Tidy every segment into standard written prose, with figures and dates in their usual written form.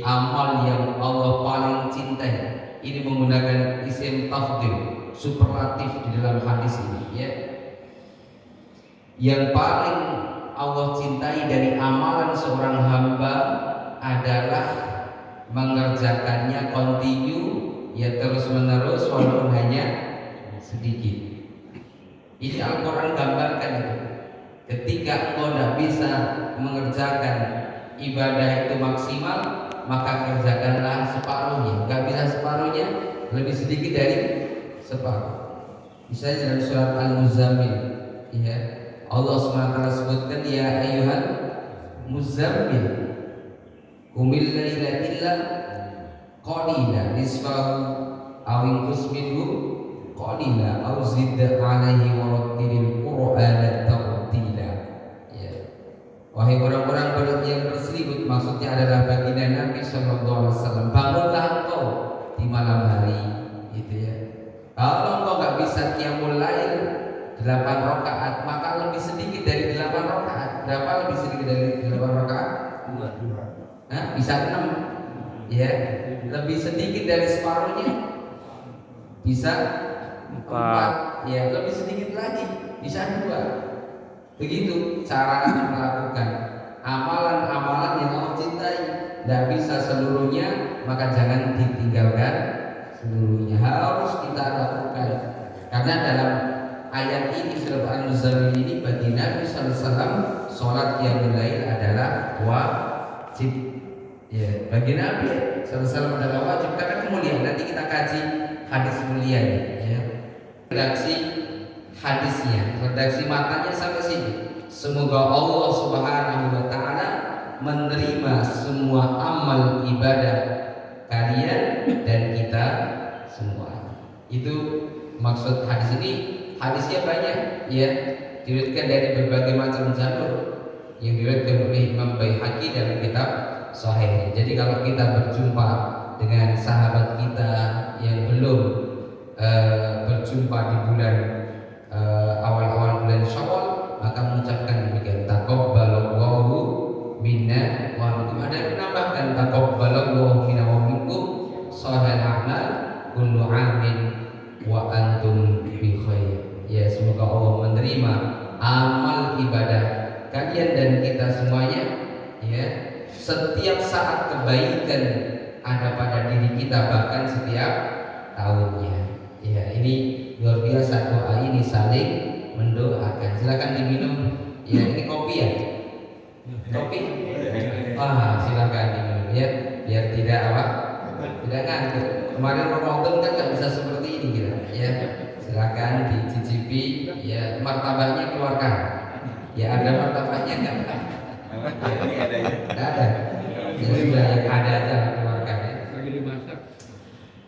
amal yang Allah paling cintai. Ini menggunakan isim tafdhil, superlatif di dalam hadis ini, ya. Yang paling Allah cintai dari amalan seorang hamba adalah mengerjakannya kontinu, ya, terus menerus walaupun hanya sedikit. Ini Al-Quran gambarkan itu. Ketika engkau tidak bisa mengerjakan ibadah itu maksimal, maka kerjakanlah separuhnya. Gak bisa separuhnya, lebih sedikit dari separuh. Misalnya dalam surat Al-Muzammil, ya, Allah SWT sebutkan, ya ayyuhan muzammil qumil laila illa qalila nisfahu aw inqus minhu qalila aw zid 'alaihi wa rattilil qur'ana tartila. Ya. Wahai orang-orang yang berselimut, maksudnya adalah baginda Nabi sallallahu alaihi wasallam, bangunlah engkau di malam hari, gitu ya. Kalau engkau enggak bisa qiyamul lail 8 rakaat, maka lebih sedikit dari 8 rakaat. Berapa lebih sedikit dari 8 rakaat? 2. Nah, bisa 6. Ya, lebih sedikit dari separuhnya bisa 4. Ya, lebih sedikit lagi bisa 2. Begitu cara melakukan amalan-amalan yang Allah cintai. Tidak bisa seluruhnya, maka jangan ditinggalkan seluruhnya, harus kita lakukan. Karena dalam ayat ini surat Al-Muzammil ini, bagi Nabi SAW sholat qiyamul lail adalah wajib. Ya, bagi Nabi SAW adalah wajib karena kemuliaan. Nanti kita kaji hadis mulia ini, ya. Redaksi hadisnya, redaksi matanya sampai sini. Semoga Allah Subhanahu wa taala menerima semua amal ibadah kalian dan kita semua. Itu maksud hadis ini. Hadisnya banyak, ya, diriwayatkan dari berbagai macam jalur, yang diriwayatkan oleh Imam Baihaqi dalam kitab Sahih. Jadi kalau kita berjumpa dengan sahabat kita yang belum berjumpa di bulan awal-awal bulan Syawal, maka mengucapkan demikian, taqabbalallahu minna wa minkum. Ada yang menambahkan, taqabbalallahu minna wa minkum shalihal a'mal kullu 'amin wa antum bi khair. Ya, semoga Allah menerima amal ibadah kalian dan kita semuanya, ya. Setiap saat kebaikan ada pada diri kita, bahkan setiap tahunnya. Ya, ini luar biasa, doa ini saling mendoakan. Silakan diminum. Ya, ini kopi ya. Kopi. Silakan diminum, ya, biar tidak apa? Tidak ngantuk. Kemarin Ramadan kan nggak bisa seperti ini gitu, ya. Silakan dicicipi, ya, martabaknya keluarkan. Ya, ada martabaknya nggak? Ini ada ya? Nggak ada. Ya sudah, yang ada aja keluarkan, ya. Lagi dimasak.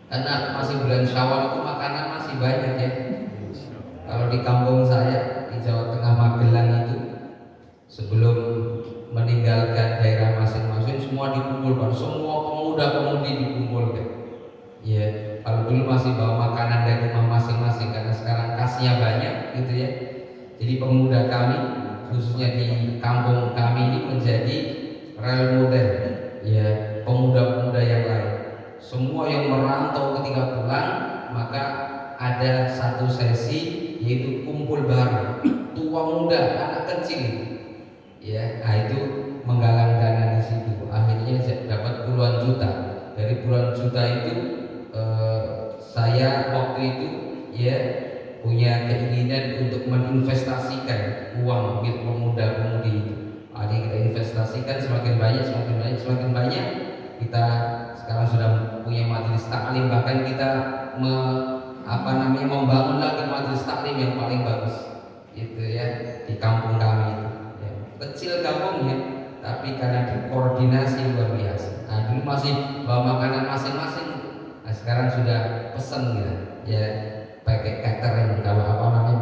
Karena masih bulan Syawal itu makanan masih banyak, ya. Kalau di kampung saya di Jawa Tengah Magelang itu, sebelum meninggalkan daerah masing-masing semua dikumpulkan, semua pemuda-pemudi dikumpulkan. Ya, kalau dulu masih bawa makanan dari rumah masing-masing, karena sekarang kasnya banyak, gitu ya. Jadi pemuda kami, khususnya di kampung kami ini, menjadi role model, ya, pemuda-pemuda yang lain. Semua yang merantau ketika pulang, maka ada satu sesi, yaitu kumpul bareng, tua muda, anak kecil, ya. Nah, itu menggalang dana di situ. Akhirnya dapat puluhan juta. Dari puluhan juta itu, saya waktu itu, ya, punya keinginan untuk menginvestasikan uang milik pemuda-pemudi itu. Jadi kita investasikan semakin banyak, semakin banyak, semakin banyak. Kita sekarang sudah punya majelis taklim, bahkan kita membangun lagi majelis taklim yang paling bagus, gitu ya, di kampung kami itu. Ya, kecil kampungnya, tapi karena dikoordinasi luar biasa. Nah, dulu masih bawa makanan masing-masing. Nah, sekarang sudah pesen gitu, ya, pakai catering kalau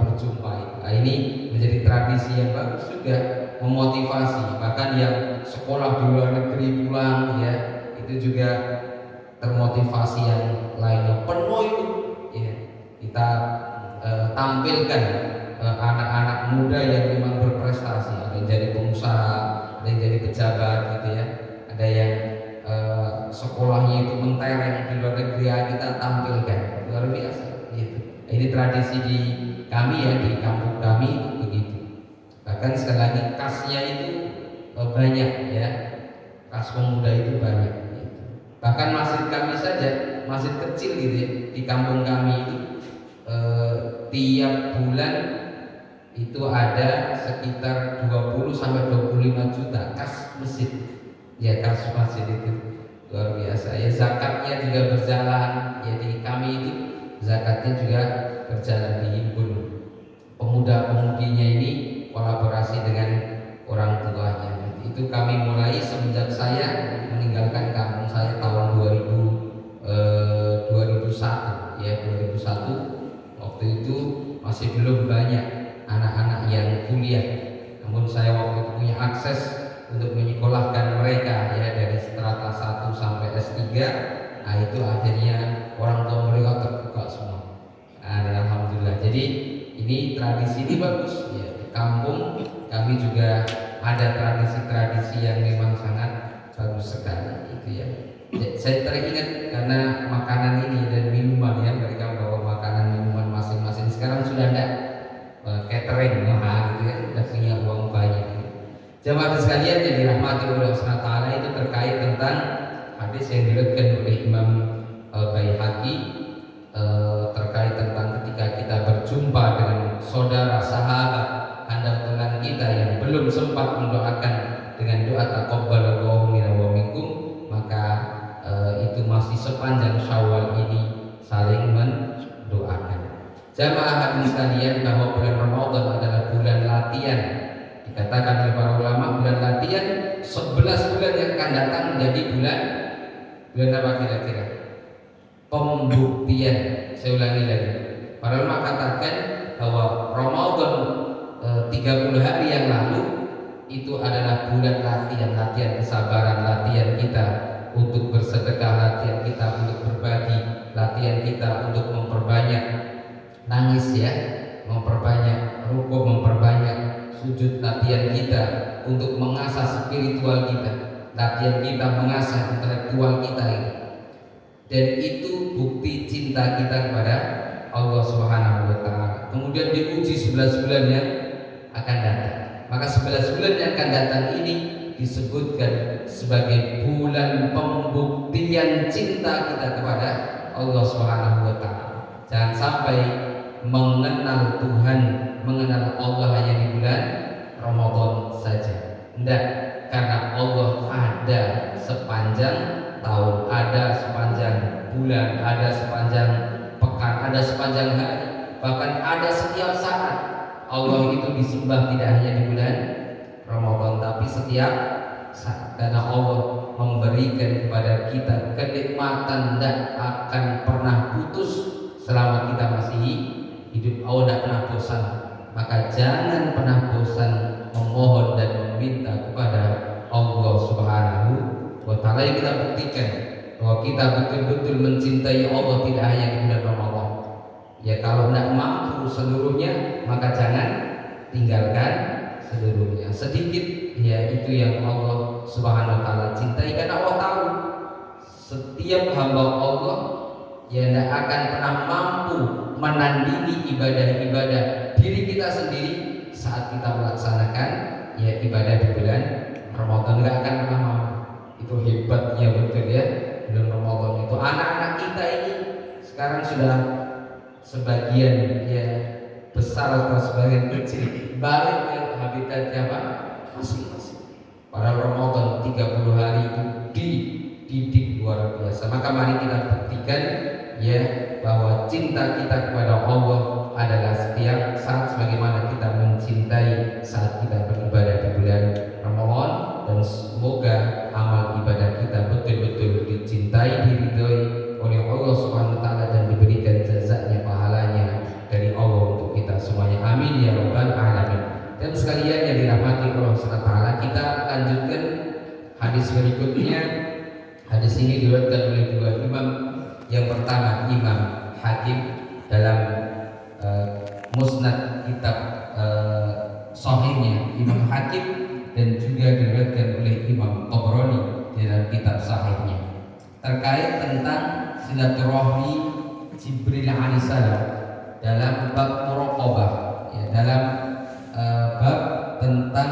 berjumpa itu. Nah, ini menjadi tradisi yang bagus juga, memotivasi. Bahkan yang sekolah di luar negeri pulang, ya, itu juga termotivasi. Yang lainnya penuh itu, ya. Kita tampilkan anak-anak muda yang memang berprestasi. Ada yang jadi pengusaha, ada yang jadi pejabat, gitu ya. Ada yang sekolahnya itu mentereng di luar negeri kita tampilkan, luar biasa gitu. Ini tradisi di kami ya, di kampung kami begitu. Bahkan sekali lagi kasnya itu banyak ya, kas pemuda itu banyak gitu. Bahkan masjid kami saja, masjid kecil gitu ya, di kampung kami itu tiap bulan itu ada sekitar 20 sampai 25 juta kas masjid. Ya, kas masjid itu luar biasa. Ya, zakatnya juga berjalan. Ya, di kami itu zakatnya juga berjalan, dihimpun. Pemuda-pemudinya ini kolaborasi dengan orang tuanya. Itu kami mulai semenjak saya meninggalkan kampung saya tahun 2001 ya, 2001. Waktu itu masih belum banyak anak-anak yang kuliah. Namun saya waktu itu punya akses untuk menyekolahkan mereka ya, dari strata 1 sampai S3. Nah, itu akhirnya orang tua mereka terbuka semua. Nah, alhamdulillah. Jadi ini tradisi ini bagus ya. Di kampung kami juga ada tradisi-tradisi yang memang sangat bagus sekali itu ya. Saya teringat karena makanan ini dan minuman ya, mereka bawa makanan minuman masing-masing. Sekarang sudah ada catering, gitu ya, sudah punya uang banyak. Jemaah sekalian yang dirahmati oleh Allah SWT, itu terkait tentang hadis yang diriwayatkan oleh Imam Baihaqi terkait tentang ketika kita berjumpa dengan saudara sahabat handal telan kita yang belum sempat mendoakan dengan doa taqabbalallahu minna wa minkum, maka itu masih sepanjang Syawal ini saling mendoakan. Jamaah hadirin sekalian, bahwa bulan Ramadan adalah bulan latihan. Dikatakan oleh para ulama, bulan latihan 11 bulan yang akan datang menjadi bulan apa kira-kira? Pembuktian. Saya ulangi lagi. Para ulama katakan bahwa Ramadan 30 hari yang lalu itu adalah bulan latihan kesabaran, latihan kita untuk bersedekah, latihan kita untuk berbagi, latihan kita untuk memperbanyak nangis ya, memperbanyak rukuk, memperbanyak sujud, latihan kita untuk mengasah spiritual kita, latihan kita mengasah intelektual kita ini. Dan itu bukti cinta kita kepada Allah Subhanahu wa taala. Kemudian diuji 11 bulan yang akan datang. Maka 11 bulan yang akan datang ini disebutkan sebagai bulan pembuktian cinta kita kepada Allah Subhanahu wa taala. Jangan sampai mengenal Tuhan, mengenal Allah hanya di bulan Ramadan saja. Tidak, karena Allah ada sepanjang tahun, ada sepanjang bulan, ada sepanjang pekan, ada sepanjang hari, bahkan ada setiap saat. Allah itu disembah tidak hanya di bulan Ramadan, tapi setiap saat, karena Allah memberikan kepada kita kenikmatan tidak akan pernah putus selama kita masih hidup. Allah tidak pernah bosan. Maka jangan pernah bosan memohon dan meminta kepada Allah Subhanahu wa taala. Yang kita buktikan bahwa kita betul-betul mencintai Allah tidak hanya di bulan Ramadan. Ya, kalau tidak mampu seluruhnya, maka jangan tinggalkan seluruhnya. Sedikit ya, itu yang Allah Subhanahu wa taala cintai, karena Allah tahu setiap hamba Allah ya tidak akan pernah mampu menandingi ibadah-ibadah diri kita sendiri saat kita melaksanakan ya ibadah di bulan Ramadan. Tidak akan pernah mampu. Itu hebatnya betul ya bulan Ramadan itu. Anak-anak kita ini sekarang sudah sebagian ya besar atau sebagian kecil balik ke habitatnya apa? Masing-masing. Pada Ramadan 30 hari itu dididik luar biasa. Maka mari kita buktikan ya bahwa cinta kita kepada Allah adalah setiap saat sebagaimana kita mencintai saat kita beribadah di bulan Ramadan. Dan semoga amal ibadah kita betul-betul dicintai, diridhoi oleh Allah Subhanahu wa taala, dan diberikan jazanya, pahalanya dari Allah untuk kita semuanya. Amin ya rabbal alamin. Dan sekalian yang dirahmati Allah Subhanahu wa taala, kita lanjutkan hadis berikutnya. Hadis ini diriwayatkan oleh dua imam. Yang pertama Imam Hakim dalam musnad kitab sahihnya Imam Hakim, dan juga diriwayatkan oleh Imam Tabrani di dalam kitab sahihnya terkait tentang silaturahmi Jibril alaihissalam dalam bab muraqabah, ya, dalam bab tentang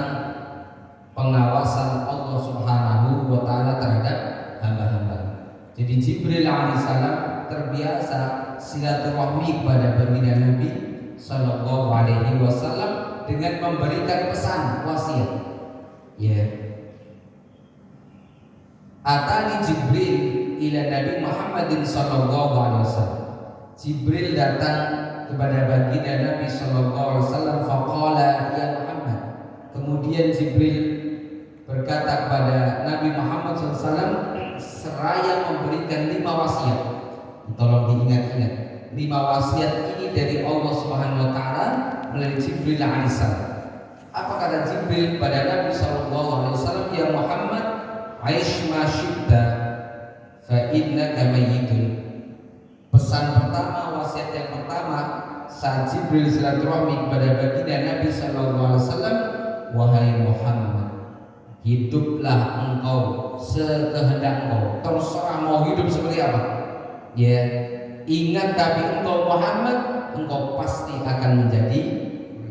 pengawasan Allah Subhanahu wa taala terhadap hamba-hamba. Jadi Jibril alaihissalam terbiasa silaturahmi kepada baginda Nabi sallallahu alaihi wasallam dengan memberikan pesan wasiat. Ya. Atani Jibril ila Nabi Muhammadin sallallahu alaihi wasallam. Jibril datang kepada baginda Nabi sallallahu alaihi wasallam faqala ya Muhammad. Kemudian Jibril berkata kepada Nabi Muhammad SAW seraya memberikan 5 wasiat. Tolong diingat-ingat. 5 wasiat ini dari Allah Subhanahu wa taala melalui Jibril alaihissalam. Apa kata Jibril pada Nabi sallallahu alaihi wasallam? Ya Muhammad, aish ma syi'ta fa innaka mayyitun. Pesan pertama, wasiat yang pertama saat Jibril silaturahmi kepada baginda Nabi sallallahu alaihi wasallam, wahai Muhammad, hiduplah engkau sekehendak engkau, terserah mau hidup seperti apa. Ya, ingat tapi engkau Muhammad, engkau pasti akan menjadi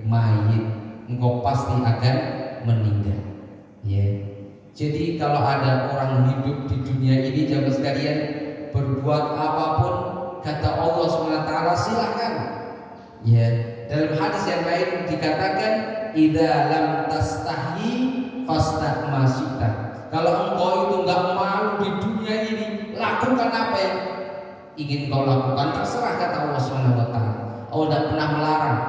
mayit, engkau pasti akan meninggal. Ya. Jadi kalau ada orang hidup di dunia ini, jamaah sekalian, berbuat apapun kata Allah SWT silakan. Ya, dalam hadis yang lain dikatakan idza lam tastahi fastah masita. Kalau engkau itu enggak malu di dunia ini, lakukan apa yang ingin kau lakukan, terserah kata Allah SWT. Allah tidak pernah melarang.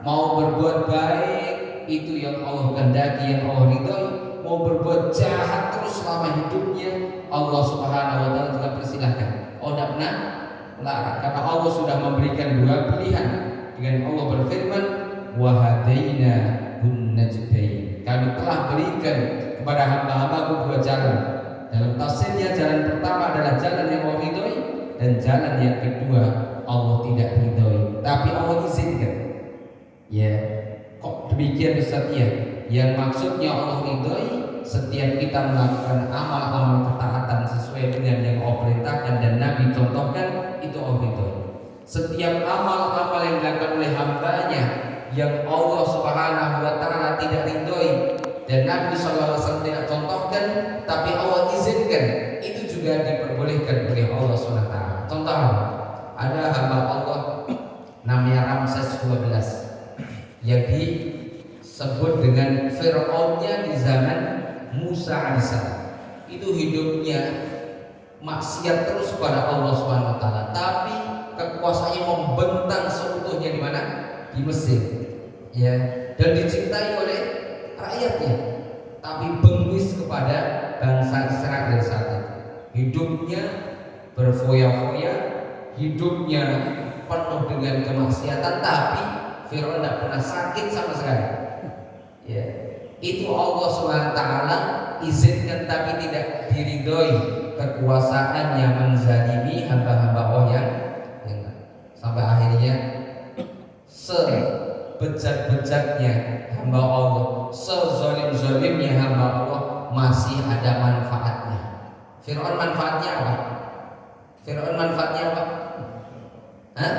Mau berbuat baik itu yang Allah kehendaki, yang Allah ridhoi. Mau berbuat jahat terus selama hidupnya, Allah Subhanahu wa taala juga persilahkan. Allah tidak pernah melarang karena Allah sudah memberikan 2 pilihan. Dengan Allah berfirman, wa hadaina hun najdain. Kami telah berikan kepada hamba-hambaku 2 jalan. Dalam tafsirnya, jalan pertama adalah jalan yang Allah ridhoi, dan jalan yang kedua Allah tidak ridhoi, tapi Allah izinkan. Ya, kok demikian Ustaz? Ya, yang maksudnya Allah ridhoi setiap kita melakukan amal-amal ketaatan sesuai dengan yang Allah perintahkan dan Nabi contohkan, itu Allah ridhoi. Setiap amal-amal yang dilakukan oleh hambanya yang Allah Subhanahu wa taala tidak ridhoi dan Nabi sallallahu alaihi wasallam tidak contohkan tapi Allah izinkan, itu juga diperbolehkan oleh Allah SWT. Contoh, ada hamba Allah namanya Ramses 12 yang disebut dengan Fir'aunnya di zaman Musa alaihissalam. Itu hidupnya maksiat terus kepada Allah SWT, tapi kekuasaannya membentang seutuhnya di mana? Di Mesir. Ya, dan dicintai oleh rakyatnya, tapi bengis kepada bangsa Israel saat itu. Hidupnya berfoya-foya, hidupnya penuh dengan kemaksiatan, tapi Fir'aun tidak pernah sakit sama sekali. Ya, itu Allah SWT izinkan tapi tidak diridhoi kekuasaannya menzalimi hamba-hamba Allah yang sampai akhirnya sebejat-bejatnya hamba Allah, sezalim-zalimnya hamba Allah masih ada manfaatnya. Fir'aun manfaatnya apa? Fir'aun manfaatnya apa? Hah?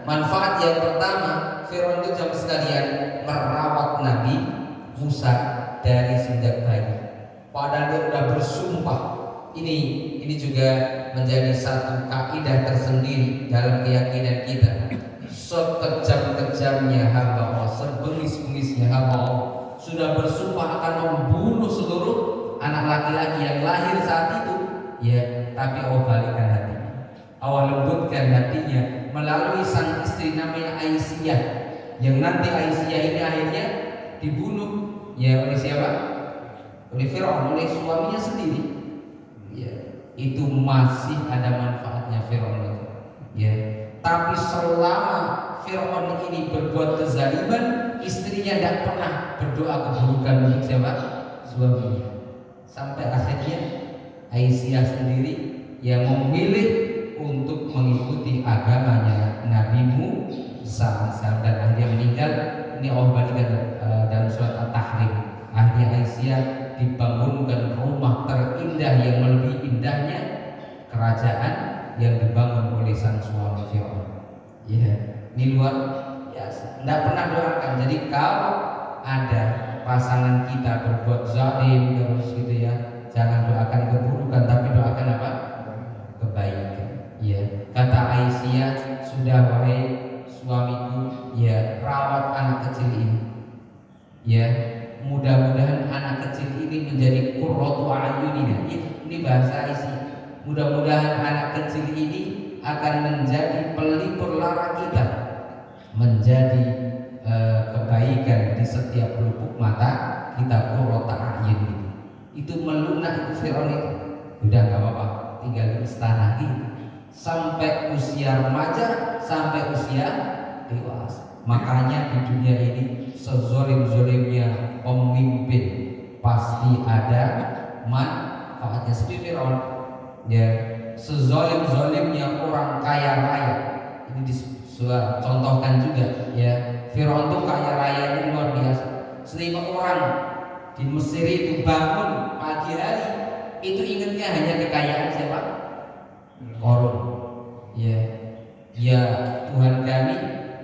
Manfaat yang pertama, Fir'aun itu jamaah sekalian merawat Nabi Musa dari sejak bayi. Padahal dia sudah bersumpah. Ini juga menjadi satu kaidah tersendiri dalam keyakinan kita. Sekejam-kejamnya hamba Allah, sebengis-bengisnya hamba Allah, sudah bersumpah akan membunuh seluruh anak laki-laki yang lahir saat itu. Ya, tapi Allah balikkan hatinya, Allah lembutkan hatinya melalui sang istri namanya Aisyah, yang nanti Aisyah ini akhirnya dibunuh ya oleh siapa? Oleh Fir'aun, oleh suaminya sendiri. Ya, itu masih ada manfaatnya Fir'aun itu. Ya, tapi selama Fir'aun ini berbuat kezaliman, istrinya tidak pernah berdoa keburukan untuk siapa? Suaminya. Sampai akhirnya Aisyah sendiri yang memilih untuk mengikuti agamanya Nabi Musa dan akhirnya meninggal. Ini Allah berikan dalam surat At-Tahrim. akhirnya Aisyah dibangunkan rumah terindah yang melebihi indahnya kerajaan yang dibangun oleh sang suami Firaun. Ya, ini luar biasa. Tidak pernah doakan. Jadi kalau ada pasangan kita berbuat zalim terus gitu ya, jangan doakan keburukan, tapi doakan apa? Kebaikan. Ya, kata Aisyah, sudah wahai suamiku, ya rawat anak kecil ini. Ya, mudah-mudahan anak kecil ini menjadi qurratu a'yunina. Ini bahasa Aisyah. Mudah-mudahan anak kecil ini akan menjadi pelipur lara kita, menjadi kebaikan di setiap lubuk mata kita. Qurratu a'yun itu melunak itu Firaun itu. Udah nggak apa-apa, tinggal di istana gitu sampai usia remaja, sampai usia dewasa. Makanya di dunia ini sezolim-zolimnya pemimpin pasti ada manfaatnya. Seperti Firaun, ya, sezolim-zolimnya orang kaya raya ini dicontohkan juga, ya. Firaun itu kaya rayanya luar biasa, sehingga orang di Mesir itu bangun pagi hari itu ingatnya hanya kekayaan siapa? Korun. Ya, ya Tuhan kami,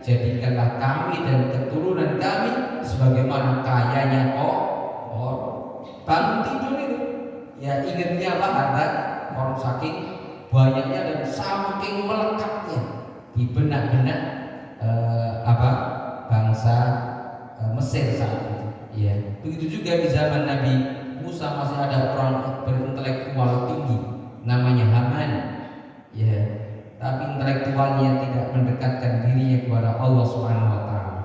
jadikanlah kami dan keturunan kami sebagaimana kayanya korun. Bangun tidur itu, ya ingatnya apa? Harta korun, saking banyaknya dan saking melekatnya di benak-benak bangsa Mesir saat itu. Ya, begitu juga di zaman Nabi Musa masih ada orang berintelektual tinggi namanya Haman. Ya, tapi intelektualnya tidak mendekatkan dirinya kepada Allah Subhanahu wa taala.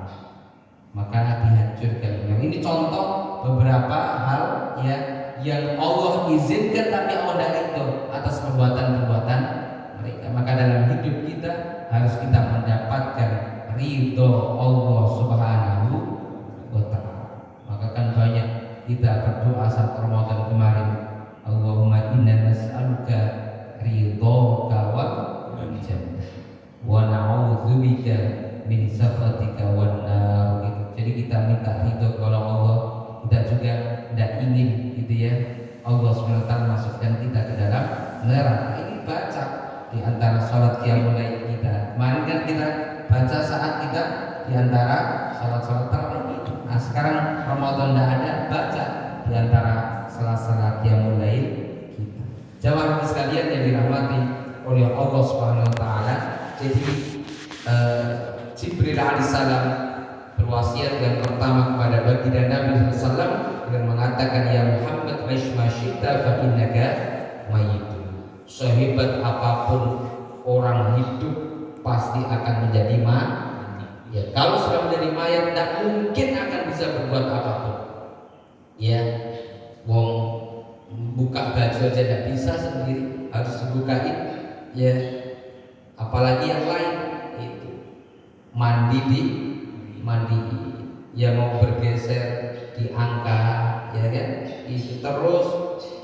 Maka dihancurkan. Nah, ini contoh beberapa hal ya yang Allah izinkan tapi Allah tidak ridho atas perbuatan-perbuatan mereka. Maka dalam hidup kita harus kita mendapatkan ridho Allah Subhanahu wa taala. Maka kan banyak kita berdoa saat Ramadan kemarin, Allahumma inna nas'aluka ridhoka wal jannah wa na'udzubika min sakhatika wan nar gitu. Jadi kita minta ridho kepada Allah, kita juga tidak ingin gitu ya Allah SWT masukkan kita ke dalam neraka. Ini baca di antara sholat qiyamul lail kita. Kemarin kan kita baca saat kita di antara sholat-sholat tarawih. Nah sekarang Ramadan tidak ada, baca di antara sela-sela qiyamul lail kita. Jamaah sekalian yang dirahmati oleh Allah Subhanahu wa taala. Jadi Jibril alaihissalam berwasiat yang pertama kepada baginda Nabi SAW dengan mengatakan, ya Muhammad aish ma syi'ta fa innaka mayyitun. Sehebat apapun orang hidup pasti akan menjadi mati. Ya, kalau sudah menjadi mayat tidak mungkin akan bisa berbuat apapun. Ya, wong buka baju aja tidak bisa sendiri, harus dibukain. Ya, apalagi yang lain itu mandi, ya mau bergeser diangkat, ya kan? Itu terus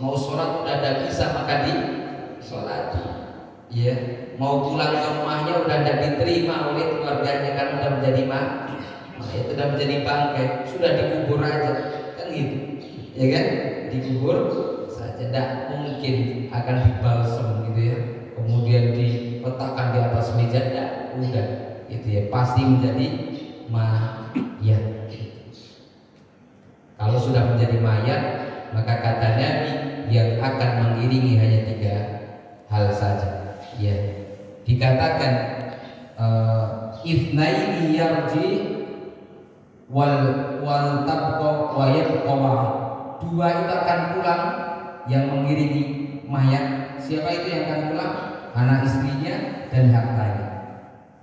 mau sholat udah tidak bisa maka di sholat. Ya, mau pulang ke rumahnya udah tidak diterima oleh keluarganya karena udah menjadi mati, itu udah menjadi bangkai, sudah dikubur aja, kan gitu, ya kan? Dikubur saja, tidak mungkin akan dibalsem gitu ya, kemudian diletakkan di atas meja, tidak, udah, itu ya pasti menjadi mayat. Kalau sudah menjadi mayat, maka kata Nabi yang akan mengiringi hanya 3 hal saja. Ya, dikatakan ifnaini yarji wal tabqa wa yabqa. 2 itu akan pulang yang mengiringi mayat. Siapa itu yang akan pulang? Anak istrinya dan hartanya.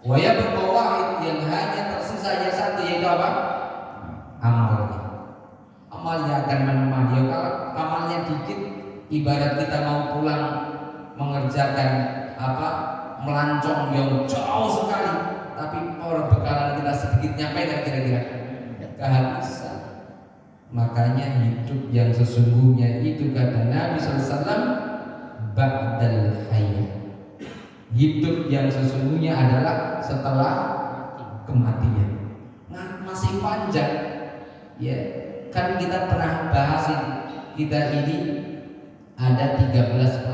Wa yabqa wahid, yang hanya tersisa hanya 1, yaitu apa? Amalnya. Amalnya akan menemani. Kalau amalnya dikit, ibarat kita mau pulang mengerjakan melancong yang jauh sekali, tapi perbekalan kita sedikit, nyampe kan kira-kira kehabisan. Makanya hidup yang sesungguhnya itu kata Nabi SAW ba'dal hayat. Hidup yang sesungguhnya adalah setelah kematian. Nah, masih panjang. Ya, Kan kita pernah bahas ini, kita ini ada 13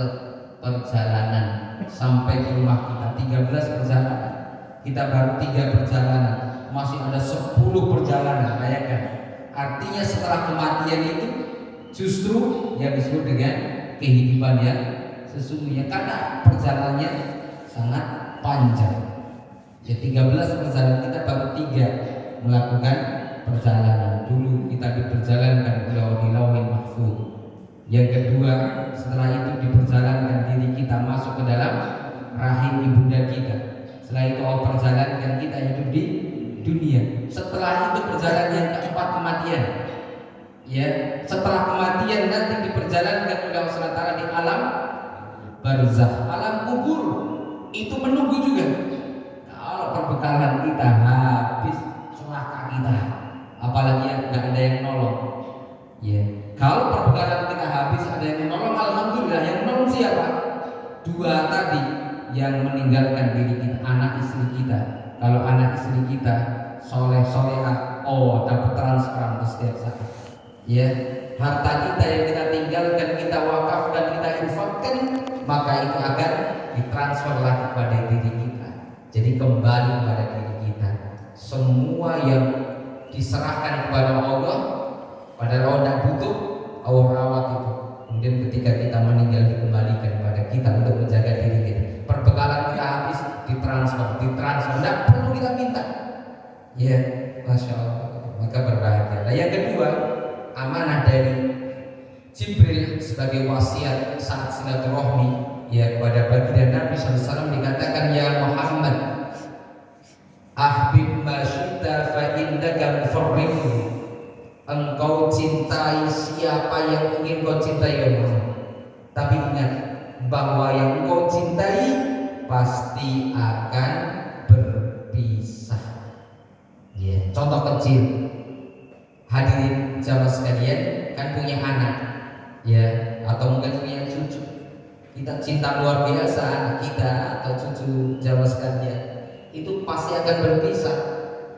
perjalanan sampai ke rumah kita, 13 perjalanan. Kita baru 3 perjalanan, masih ada 10 perjalanan. Bayangkan, artinya setelah kematian itu justru yang disebut dengan kehidupan yang sesungguhnya, karena perjalanannya sangat panjang. Ya 13 perjalanan, kita baru 3 melakukan perjalanan. Dulu kita diperjalankan oleh di Lauhul Mahfuz. Yang kedua, setelah itu diperjalankan diri kita masuk ke dalam rahim ibunda kita. Setelah itu Allah perjalankan kita hidup di dunia. Setelah itu perjalanan yang keempat, kematian. Ya, setelah kematian nanti diperjalankan oleh Allah SWT di alam barzakh, alam kubur. Itu menunggu juga. Kalau perbekalan kita habis, celaka kita. Apalagi yang nggak ada yang nolong. Ya, kalau perbekalan kita habis, ada yang menolong, alhamdulillah. Yang menolong siapa? 2 tadi yang meninggalkan diri kita, anak istri kita. Kalau anak istri kita soleh solehah, oh dapat transferan ke setiap saat. Ya, harta kita yang kita tinggalkan, kita wakafkan, kita infakkan, maka itu akan ditransfer lagi pada diri kita. Jadi kembali pada diri kita. Semua yang diserahkan kepada Allah, padahal Allah tidak butuh, Allah rawat itu. Kemudian ketika kita meninggal dikembalikan kepada kita untuk menjaga diri kita. Perbekalan kita habis, ditransfer, tidak perlu kita minta. Ya, masya Allah. Maka berbahagia. Nah, yang kedua, amanah dari Jibril sebagai wasiat saat silaturahmi ya kepada baginda Nabi SAW, dikatakan, ya Muhammad, ahbib ma syi'ta fa innaka mufarriqu. Engkau cintai siapa yang ingin kau cintai, ya Muhammad. Tapi ingat bahwa yang engkau cintai pasti akan berpisah. Ya, contoh kecil, hadirin jamaah sekalian, kan punya anak, ya, atau mungkin punya cucu. Kita cinta luar biasa anak kita atau cucu jamaah sekalian, itu pasti akan berpisah.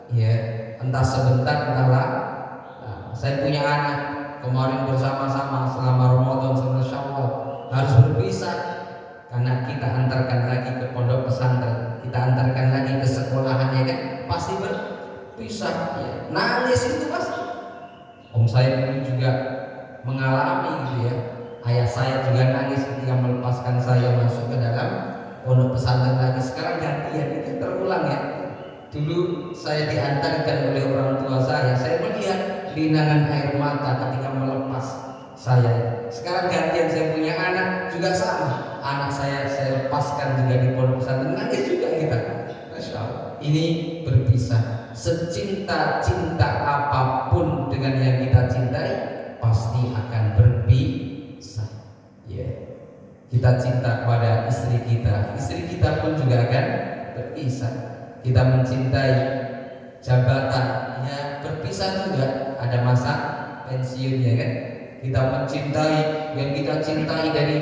Ya, entah sebentar, entahlah. Saya punya anak, kemarin bersama-sama selama Ramadan sampai Syawal, harus berpisah karena kita antarkan lagi ke pondok pesantren, kita antarkan lagi ke sekolahan, ya kan, pasti berpisah. Ya, nangis itu pasti. Om saya dulu juga mengalami gitu ya. Ayah saya juga nangis ketika melepaskan saya masuk ke dalam pondok pesantren lagi. Sekarang gantian, itu terulang ya. Dulu saya diantarkan oleh orang tua saya melihat linangan air mata ketika melepas saya. Sekarang gantian, saya punya anak juga sama. Anak saya lepaskan juga di pondok pesantren, nangis juga kita. Masya Allah. Ini berpisah. Secinta-cinta apapun dengan yang kita cintai, pasti akan berpisah. Ya. Kita cinta kepada istri kita pun juga akan berpisah. Kita mencintai jabatan, ya berpisah juga, ada masa pensiun, ya kan. Kita mencintai yang kita cintai dari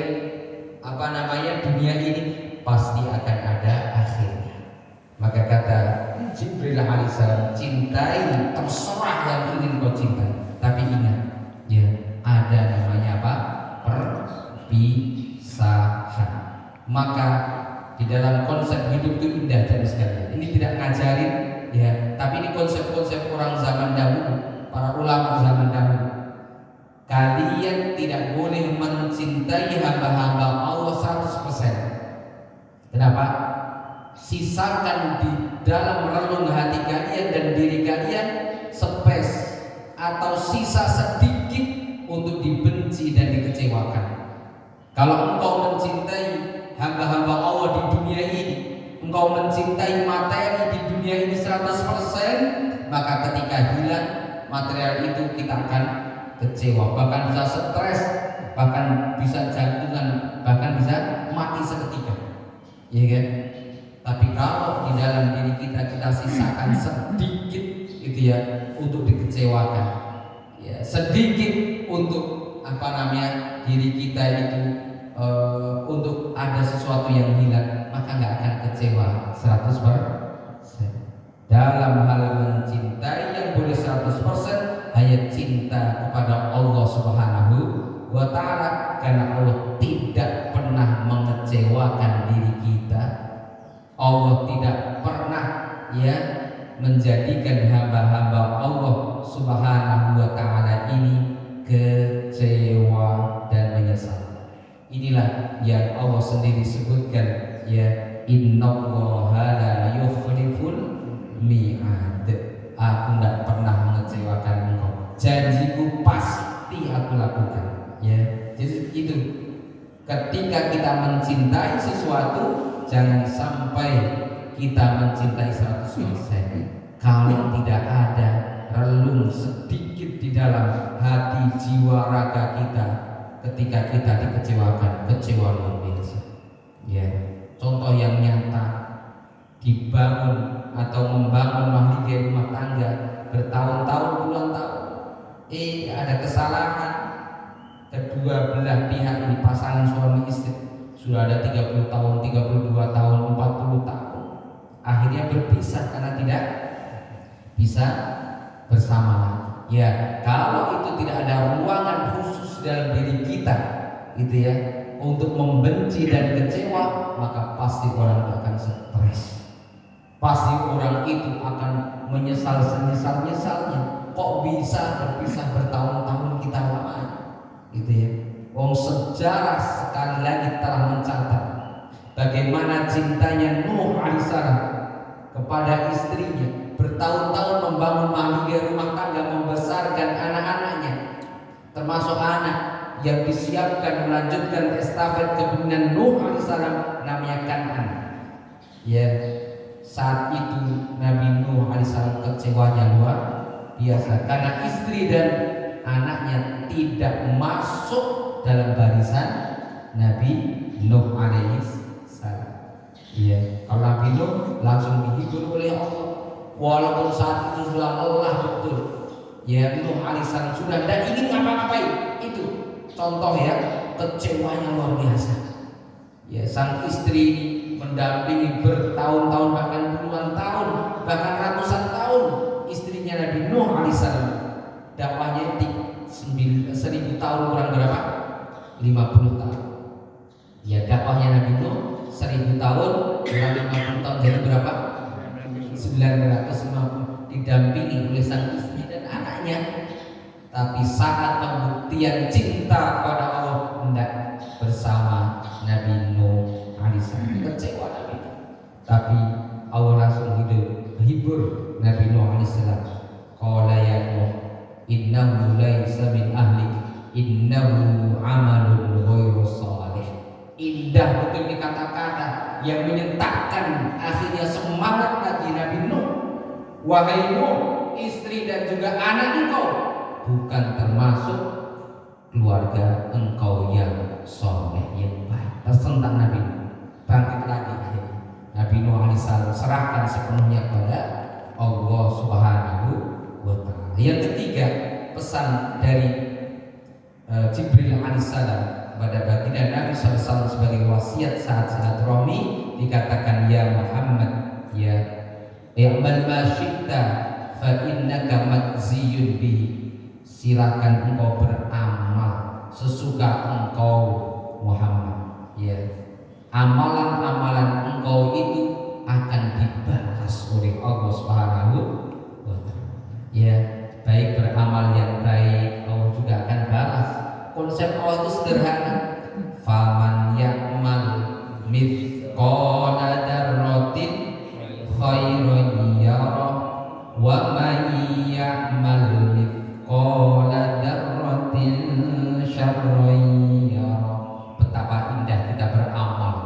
dunia ini, pasti akan ada akhirnya. Maka kata Jibril alaihissalam, cintai terserah yang ingin kau cintai, tapi ingat, ya ada namanya apa? Perpisahan. Maka di dalam konsep hidup itu indah jadi sekalian. Ini tidak ngajarin, ya, tapi ini konsep-konsep orang zaman dahulu, para ulama zaman dahulu. Kalian tidak boleh mencintai hamba-hamba Allah 100%. Kenapa? Sisakan di dalam relung hati kalian dan diri kalian space atau sisa sedikit untuk dibenci dan dikecewakan. Kalau engkau mencintai hamba-hamba Allah di dunia ini, engkau mencintai materi di dunia ini 100%, maka ketika hilang material itu kita akan kecewa, bahkan bisa stres, bahkan bisa jantungan, bahkan bisa mati seketika, ya kan? Tapi kalau di dalam diri kita sisakan sedikit itu ya untuk dikecewakan, ya sedikit untuk diri kita itu untuk ada sesuatu yang hilang, maka nggak akan kecewa 100%. Dalam hal mencintai yang boleh 100%, hanya cinta kepada Allah Subhanahu wa ta'ala, karena Allah tidak pernah mengecewakan diri kita. Allah tidak pernah ya menjadikan hamba-hamba Allah Subhanahu wa ta'ala ini kecewa dan menyesal. Inilah yang Allah sendiri sebutkan, ya, innallaha la yukhliful mi'ad. Aku tidak pernah mengecewakan engkau, janjiku pasti aku lakukan, ya. Jadi itu, ketika kita mencintai sesuatu, jangan sampai kita mencintai 100%. Kalau tidak ada relung sedikit di dalam hati, jiwa, raga kita ketika kita dikecewakan, kecewa luar biasa. Ya, contoh yang nyata, dibangun atau membangun mahligai rumah tangga bertahun-tahun, puluhan tahun, ada kesalahan. Kedua belah pihak ini, pasangan suami istri, sudah ada 30 tahun, 32 tahun, 40 tahun. Akhirnya berpisah karena tidak bisa bersama lagi. Ya, kalau itu tidak ada ruangan khusus dalam diri kita, gitu ya, untuk membenci dan kecewa, maka pasti orang itu akan stres. Pasti orang itu akan menyesal senyesal-nyesalnya. Kok bisa berpisah bertahun-tahun kita lamanya, gitu ya. Sejarah sekali lagi telah mencatat bagaimana cintanya Nuh alaihissalam kepada istrinya, bertahun-tahun membangun mahligai rumah tangga, membesarkan anak-anaknya, termasuk anak yang disiapkan melanjutkan estafet kepemimpinan Nuh alaihissalam, namanya Kan'an. Ya, saat itu Nabi Nuh alaihissalam kecewanya luar biasa karena istri dan anaknya tidak masuk dalam barisan Nabi Nuh alaihissalam. Iya, kalau Nabi Nuh langsung dihibur oleh Allah, walaupun saat itu sudah lelah betul. Ya, Nuh alaihissalam sudah dan ingin ngapa-ngapain. Itu contoh ya, kecewanya luar biasa. Ya, sang istri mendampingi bertahun-tahun, bahkan puluhan tahun, bahkan ratusan tahun istrinya Nabi Nuh alaihissalam. Dakwahnya 1000 tahun kurang berapa? 50 tahun. Ya, dakwahnya Nabi Nuh 1000 tahun kurang 50 tahun, jadi berapa? 950, didampingi oleh sang istri dan anaknya. Tapi saat pembuktian cinta kepada Allah, hendak bersama Nabi Nuh alaihissalam, kecewa Nabi. Tapi Allah langsung hibur Nabi Nuh alaihissalam. Qala ya Nuh, innahu laisa min ahlik, innahu amalun ghairu shalih. Indah betul di kata-kata yang menyentakkan akhirnya semangat lagi Nabi Nuh. Wahai Nuh, istri dan juga anak engkau bukan termasuk keluarga engkau yang soleh, yang baik. Tersentak Nabi Nuh, bangkit lagi akhirnya. Nabi Nuh alaihissalam serahkan sepenuhnya kepada Allah Subhanahu wa ta'ala. Yang ketiga, pesan dari Jibril alaihissalam pada baginda Nabi SAW sebagai wasiat saat silaturahmi, dikatakan, ya Muhammad, ya i'mal ma syi'ta fa innaka majziyun bihi. Silakan engkau beramal sesuka engkau Muhammad, ya. Amalan-amalan engkau itu akan dibalas oleh Allah Subhanahu wa ta'ala. Ya, baik beramal yang baik, Allah juga akan balas. Konsep Allah itu sederhana. Faman ya'mal mithqala dzarratin khairan yarah wa man ya'mal mithqala dzarratin syarran yarah. Betapa indah kita beramal,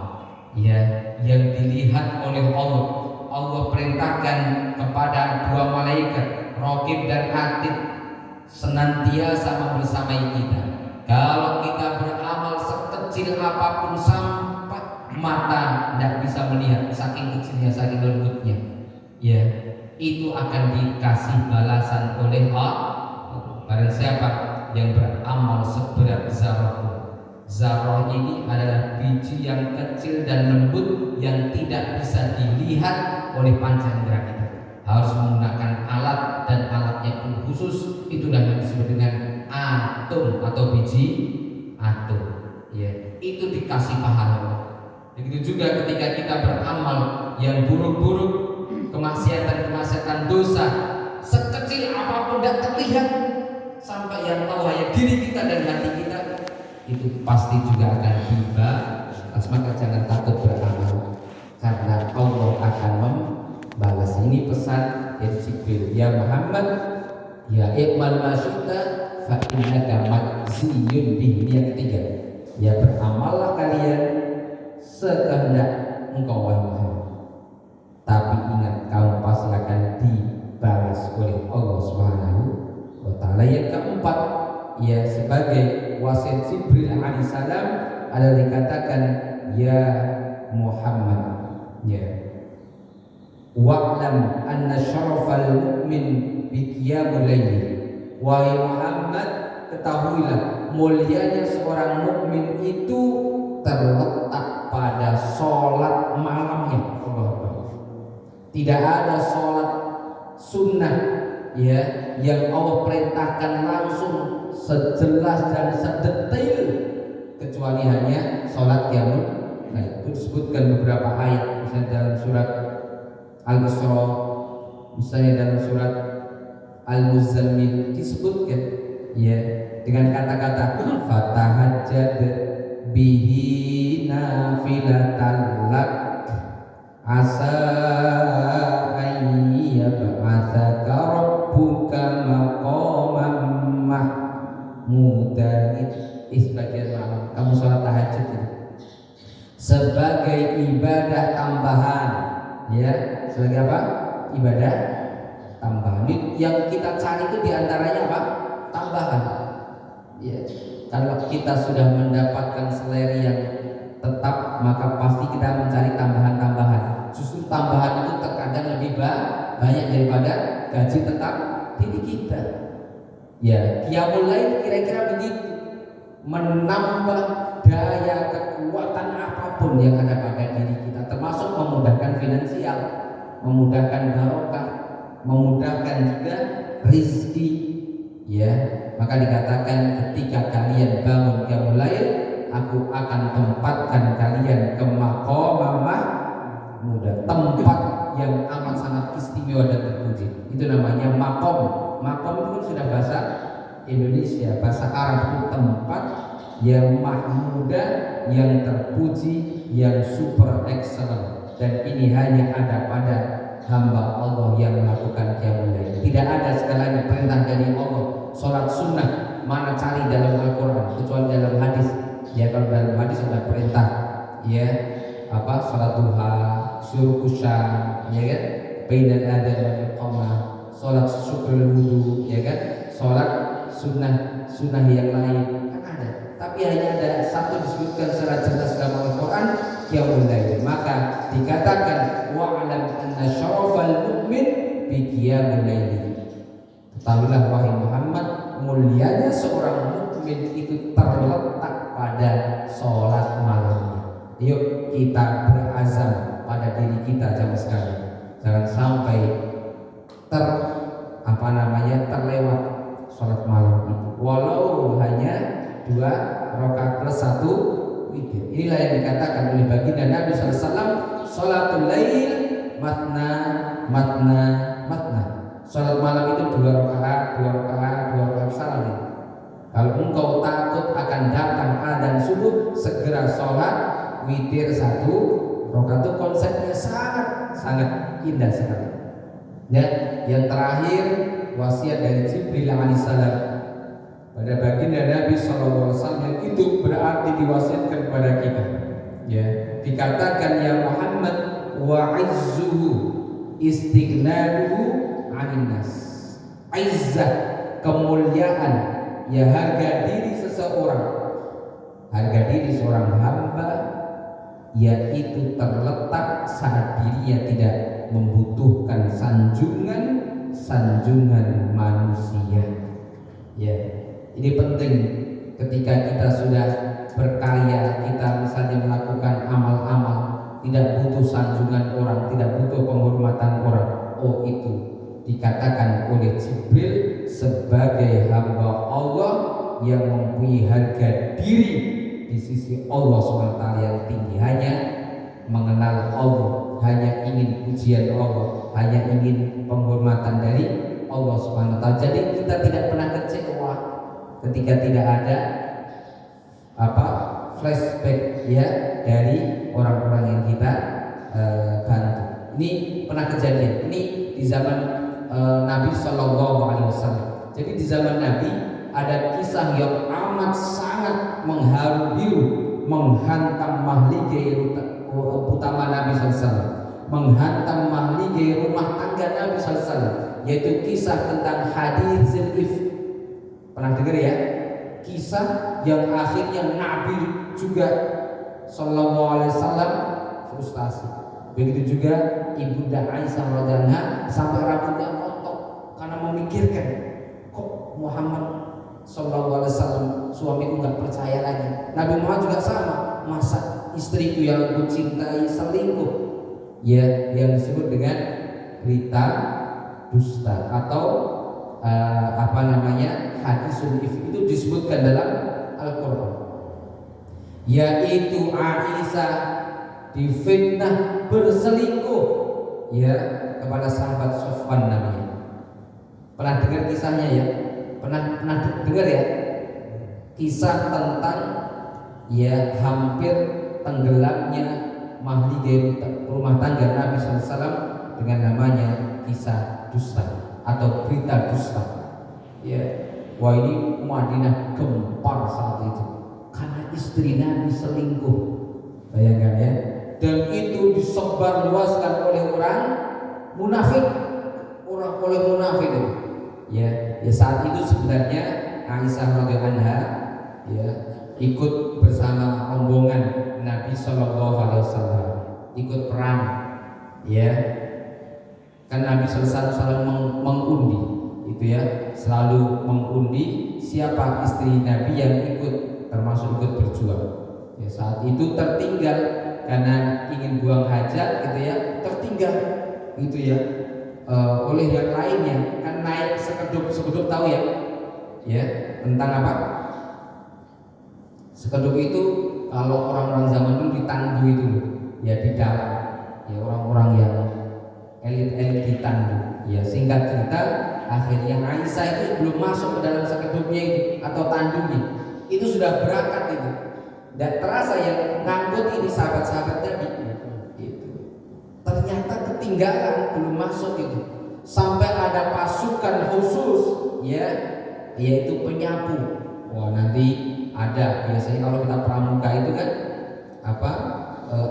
ya, yang dilihat oleh Allah. Allah perintahkan kepada dua malaikat Raqib dan Atid senantiasa membersamai kita. Kalau kita beramal sekecil apapun sampai mata tidak bisa melihat, saking kecilnya, saking lembutnya, ya, itu akan dikasih balasan oleh Allah. Barang siapa yang beramal seberat zarah. Zarah ini adalah biji yang kecil dan lembut yang tidak bisa dilihat oleh panca indera kita. harus menggunakan alat, dan alatnya pun khusus. Itulah yang disebut dengan atom atau biji atom. Ya, itu dikasih pahala. Begitu juga ketika kita beramal yang buruk-buruk, kemaksiatan dosa, sekecil apapun tidak terlihat, sampai yang tahu hanya diri kita dan hati kita, itu pasti juga akan tiba. Maka jangan takut beramal, karena Allah akan membalas. Ini pesan dari Jibril, ya Muhammad, ya iqmal masyita fa innaka majziyun bihi. Yang ketiga, ya beramallah kalian sekehendak engkau wahai Muhammad, tapi ingat kamu pasti akan dibalas oleh Allah Subhanahu wa taala. Yang keempat, ya sebagai wasiat Jibril alaihissalam adalah dikatakan, ya Muhammad, ya wa'lam anna syarafal mu'min bi qiyamul lail. Wahai Muhammad, ketahuilah mulianya seorang mukmin itu terletak pada sholat malamnya. Tidak ada sholat sunnah ya yang Allah perintahkan langsung sejelas dan sedetail kecuali hanya sholat qiyamul lail. Itu disebutkan beberapa ayat, misalnya dalam surat Al-Isra, misalnya dalam surat Al-Muzammil disebutkan ya dengan kata-kata fatahajjad bihi nafilatan lak asa ayyab'atsaka rabbuka maqaman mahmudan. Sebagian malam kamu sholat tahajud itu sebagai ibadah tambahan, ya sebagai apa? Ibadah tambahan. Yang kita cari itu diantaranya apa? Tambahan. Ya, kalau kita sudah mendapatkan salary yang tetap, maka pasti kita mencari tambahan-tambahan. Justru tambahan itu terkadang lebih banyak daripada gaji tetap diri kita. Ya, qiyamul lail kira-kira begitu, menambah daya kekuatan apapun yang ada pada diri kita, termasuk memudahkan finansial, memudahkan barokah, memudahkan juga rizki. Ya, maka dikatakan ketika kalian bangun qiyamul lail, aku akan tempatkan kalian ke maqam muda, tempat yang amat sangat istimewa dan terpuji. Itu namanya maqam. Maqam itu kan sudah bahasa Indonesia, bahasa Arab itu tempat yang mahmuda, yang terpuji, yang super excellent. Dan ini hanya ada pada hamba Allah yang melakukan qiyamul lail. Tidak ada sekali lagi perintah dari Allah sholat sunnah mana cari dalam Al-Quran kecuali dalam hadis. Ya kalau dalam hadis ada perintah ya apa sholat duha, syuruq syam, ya kan, bainal adzan wal iqamah, sholat syukrul wudu, ya kan, sholat sunnah yang lain kan ada. Tapi hanya ada satu disebutkan secara jelas dalam Al-Quran, qiyamul lail. Maka dikatakan wa'lam anna syarafal mu'min bi qiyamul lail. Ketahuilah wahai Muhammad, mulianya seorang mukmin itu terletak pada sholat malamnya. Yuk kita berazam pada diri kita jamaah sekalian, jangan sampai terlewat sholat malam itu, walau hanya 2 rakaat plus 1 witir. Inilah yang dikatakan oleh baginda Nabi SAW, sholatul lail matna matna matna. Sholat malam itu 2 rakaat salam. Kalau engkau takut akan datang adzan subuh, segera sholat witir 1 rakaat. Itu konsepnya sangat indah sekali. Ya, yang terakhir wasiat dari Jibril alaihissalam pada baginda Nabi SAW yang itu berarti diwasiatkan kepada kita. Ya, dikatakan ya Muhammad wa izzuhu istighlaluhu anin nas. Izzah, kemuliaan, ya harga diri seseorang, harga diri seorang hamba, yaitu terletak saat dirinya tidak membutuhkan sanjungan manusia. Ya, ini penting ketika kita sudah berkarya, kita misalnya melakukan amal-amal, tidak butuh sanjungan orang, tidak butuh penghormatan orang. oh itu dikatakan oleh Jibril sebagai hamba Allah yang mempunyai harga diri di sisi Allah SWT yang tinggi, hanya mengenal Allah, hanya ingin pujian Allah, hanya ingin penghormatan dari Allah SWT. Jadi kita tidak pernah kecewa ketika tidak ada flashback ya dari orang-orang yang kita bantu. Ini pernah kejadian. Ini di zaman Nabi Shallallahu Alaihi Wasallam. Jadi di zaman Nabi ada kisah yang amat sangat mengharu biru, menghantam mahligai utama Nabi SAW, menghantam mahligai rumah tangga Nabi SAW, yaitu kisah tentang haditsul ifk. Pernah dengar ya? Kisah yang akhirnya Nabi juga Sallallahu Alaihi Wasallam frustasi. Begitu juga Ibunda Aisyah radhiyallahu anha sampai rambutnya rontok karena memikirkan, kok Muhammad Sallallahu Alaihi Wasallam suamiku nggak percaya lagi. Nabi Muhammad juga sama, masa istriku yang aku cintai selingkuh? Ya, yang disebut dengan berita dusta atau hadisul ifk itu disebutkan dalam Al-Quran, yaitu Aisyah difitnah berselingkuh ya kepada sahabat Sofwan namanya. Pernah dengar kisahnya ya? Pernah dengar ya? Kisah tentang ya hampir tenggelamnya mahligai rumah tangga Nabi SAW dengan namanya kisah dusta atau berita dusta. Ya, wah ini Madinah gempar saat itu karena istri Nabi selingkuh. Bayangkan ya. Dan itu disebar luaskan oleh orang munafik, oleh munafik itu. Ya, saat itu sebenarnya Aisyah radhiyallahu anha ya ikut bersama rombongan Nabi Shallallahu Alaihi Wasallam ikut perang ya. Kan Nabi SAW mengundi itu ya, selalu mengundi siapa istri Nabi yang ikut, termasuk ikut berjuang. Ya, saat itu tertinggal karena ingin buang hajat gitu ya, tertinggal gitu ya oleh yang lainnya. Kan naik sekedup tahu ya tentang apa? Sekedup itu kalau orang-orang zaman dulu ditandu itu ya di dalam ya, orang-orang yang elit-elit ditandu ya. Singkat cerita, akhirnya Aisyah itu belum masuk ke dalam sekedupnya itu atau tandunya, itu sudah berangkat itu. Dan terasa yang ngangkut ini sahabat-sahabat Nabi itu ternyata ketinggalan, belum masuk itu. Sampai ada pasukan khusus ya, yaitu penyapu. Wah, nanti ada biasanya kalau kita pramuka itu kan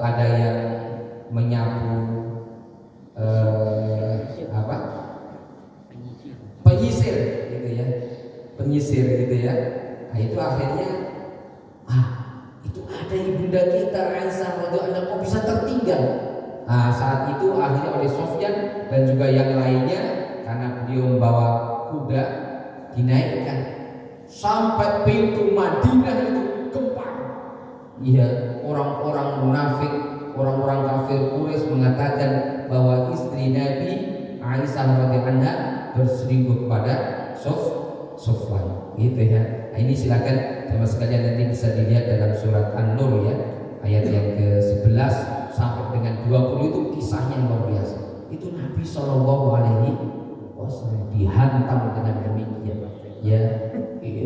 ada yang menyapu penyisir gitu ya, penyisir gitu ya. Nah itu akhirnya itu ada ibunda kita Aisyah radhiyallahu anha kok bisa tertinggal. Nah saat itu akhirnya oleh Sofyan dan juga yang lainnya, karena beliau membawa kuda, dinaikkan sampai pintu Madinah itu gempar. Iya, orang-orang munafik, orang-orang kafir Quraisy mengatakan bahwa istri Nabi Aisyah radhiyallahu anha berselingkuh kepada Sofwan gitu ya. Nah, ini silakan teman sekalian nanti bisa dilihat dalam surat An-Nur ya, ayat yang ke-11 sampai dengan 20 itu kisahnya luar biasa. Itu Nabi Shallallahu Alaihi Wasallam dihantam dengan demikian ya,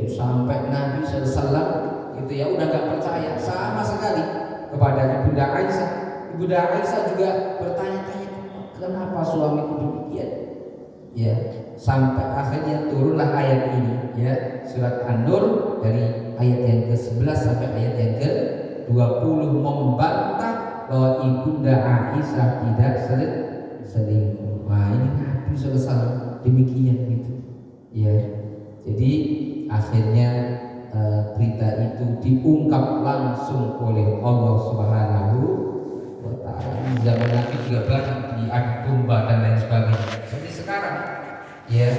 sampai Nabi SAW itu ya udah gak percaya sama sekali kepada Ibunda Aisyah. Ibunda Aisyah juga bertanya-tanya, kenapa suamiku demikian ya, sampai akhirnya turunlah ayat ini ya, surat An-Nur dari ayat yang ke-11 sampai ayat yang ke-20 membantah bahwa Ibunda Aisyah tidak selingkuh. Wah, ini Nabi SAW demikian gitu ya. Jadi akhirnya berita itu diungkap langsung oleh Allah Subhanahu wa Ta'ala. Zaman Nabi juga banyak diadu domba dan lain sebagainya. Seperti sekarang ya,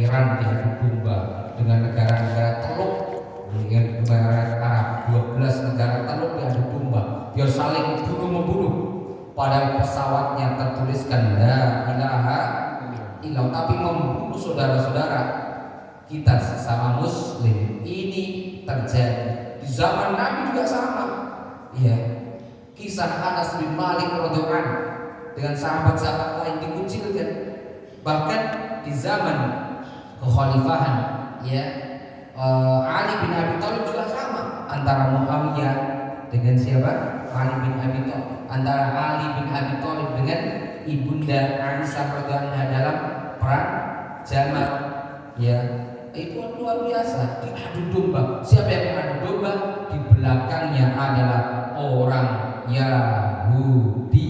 Iran diadu domba dengan negara-negara Teluk, dengan negara Arab, 12 negara Teluk diadu domba biar saling bunuh-membunuh. Pada pesawatnya tertuliskan la ilaha ilau, tapi membunuh saudara-saudara kita sesama muslim ini terjadi di zaman Nabi juga sama. Ya, kisah Anas bin Malik radhiyallahu anhu dengan sahabat-sahabat lain dikucilkan. Bahkan di zaman kekhalifahan ya Ali bin Abi Thalib juga sama, antara Muawiyah dengan siapa? Ali bin Abi Thalib, antara Ali bin Abi Thalib dengan ibunda Aisyah radhiyallahu anha dalam perang Jamal. Ya, itu luar biasa, diadu domba. Siapa yang mengadu domba? Di belakangnya adalah orang Yahudi.